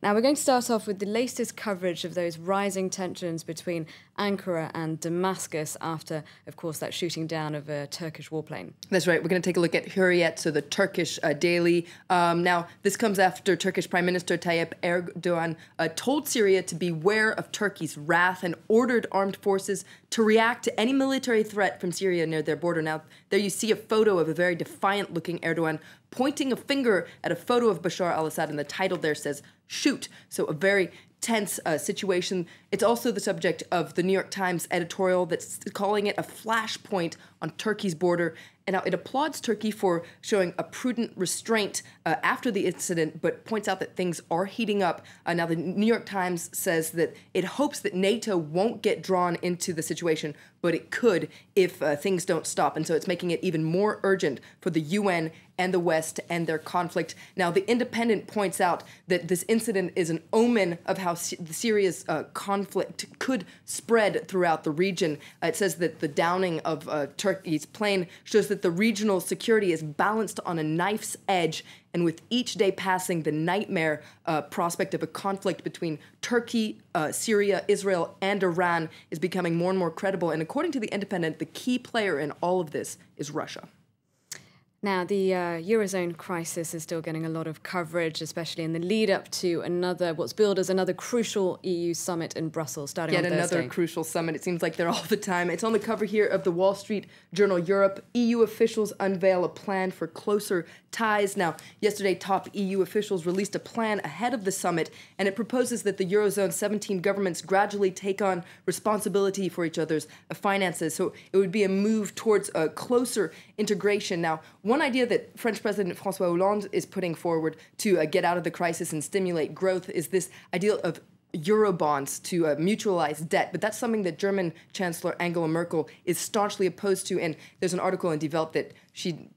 Now we're going to start off with the latest coverage of those rising tensions between Ankara and Damascus after, of course, that shooting down of a Turkish warplane. That's right. We're going to take a look at Hürriyet, so the Turkish daily. Now, this comes after Turkish Prime Minister Tayyip Erdogan told Syria to beware of Turkey's wrath and ordered armed forces to react to any military threat from Syria near their border. Now, there you see a photo of a very defiant-looking Erdogan pointing a finger at a photo of Bashar al-Assad, and the title there says, "Shoot." So a very tense situation. It's also the subject of the New York Times editorial that's calling it a flashpoint on Turkey's border. And now it applauds Turkey for showing a prudent restraint after the incident, but points out that things are heating up. Now the New York Times says that it hopes that NATO won't get drawn into the situation, but it could if things don't stop. And so it's making it even more urgent for the UN and the West to end their conflict. Now, The Independent points out that this incident is an omen of how Syria's conflict could spread throughout the region. It says that the downing of Turkey's plane shows that the regional security is balanced on a knife's edge, and with each day passing, the nightmare prospect of a conflict between Turkey, Syria, Israel, and Iran is becoming more and more credible. And according to The Independent, the key player in all of this is Russia. Now, the Eurozone crisis is still getting a lot of coverage, especially in the lead up to what's billed as another crucial EU summit in Brussels starting on Thursday. Yet another crucial summit. It seems like they're all the time. It's on the cover here of the Wall Street Journal Europe. EU officials unveil a plan for closer ties. Now, yesterday, top EU officials released a plan ahead of the summit, and it proposes that the Eurozone's 17 governments gradually take on responsibility for each other's finances. So it would be a move towards a closer integration. Now, one idea that French President François Hollande is putting forward to get out of the crisis and stimulate growth is this idea of Eurobonds to mutualize debt. But that's something that German Chancellor Angela Merkel is staunchly opposed to. And there's an article in Die Welt that she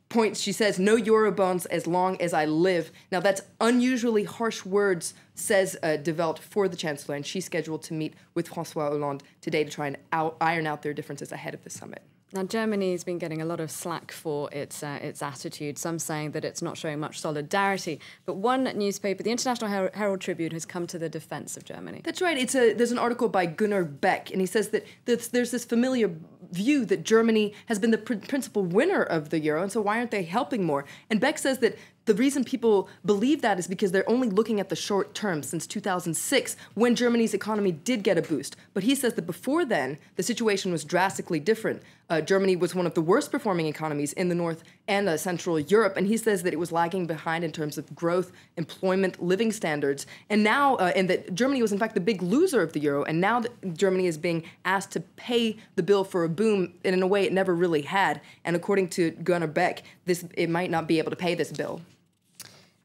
says, "No Eurobonds as long as I live." Now, that's unusually harsh words, says Die Welt for the Chancellor. And she's scheduled to meet with François Hollande today to try and iron out their differences ahead of the summit. Now, Germany's been getting a lot of slack for its attitude, some saying that it's not showing much solidarity. But one newspaper, the International Herald Tribune, has come to the defense of Germany. That's right. There's an article by Gunnar Beck, and he says that there's this familiar view that Germany has been the principal winner of the euro, and so why aren't they helping more? And Beck says that the reason people believe that is because they're only looking at the short term since 2006, when Germany's economy did get a boost. But he says that before then, the situation was drastically different. Germany was one of the worst performing economies in the North and Central Europe, and he says that it was lagging behind in terms of growth, employment, living standards. And now, and that Germany was in fact the big loser of the euro, and now that Germany is being asked to pay the bill for a boom in a way it never really had. And according to Gunnar Beck, it might not be able to pay this bill.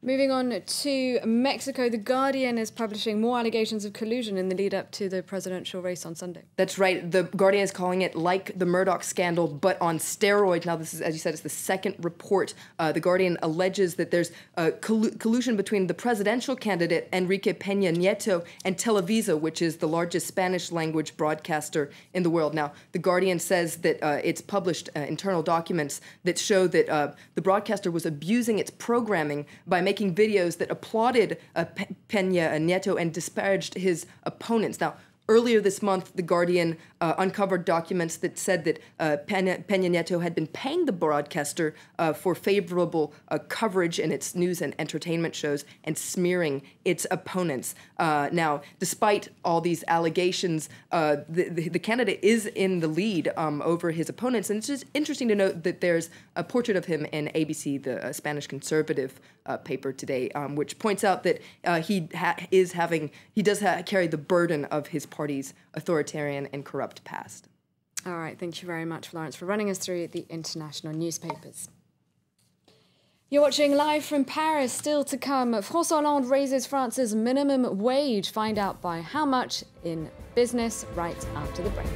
Moving on to Mexico, The Guardian is publishing more allegations of collusion in the lead-up to the presidential race on Sunday. That's right. The Guardian is calling it like the Murdoch scandal, but on steroids. Now, this is, as you said, it's the second report. The Guardian alleges that there's collusion between the presidential candidate, Enrique Peña Nieto, and Televisa, which is the largest Spanish-language broadcaster in the world. Now, The Guardian says that it's published internal documents that show that the broadcaster was abusing its programming by making videos that applauded Peña Nieto and disparaged his opponents. Now, earlier this month, The Guardian uncovered documents that said that Peña Nieto had been paying the broadcaster for favorable coverage in its news and entertainment shows and smearing its opponents. Now, despite all these allegations, the candidate is in the lead over his opponents. And it's just interesting to note that there's a portrait of him in ABC, the Spanish conservative paper today, which points out that he does carry the burden of his party's authoritarian and corrupt past. All right, thank you very much, Florence, for running us through the international newspapers. You're watching live from Paris. Still to come, François Hollande raises France's minimum wage. Find out by how much in business right after the break.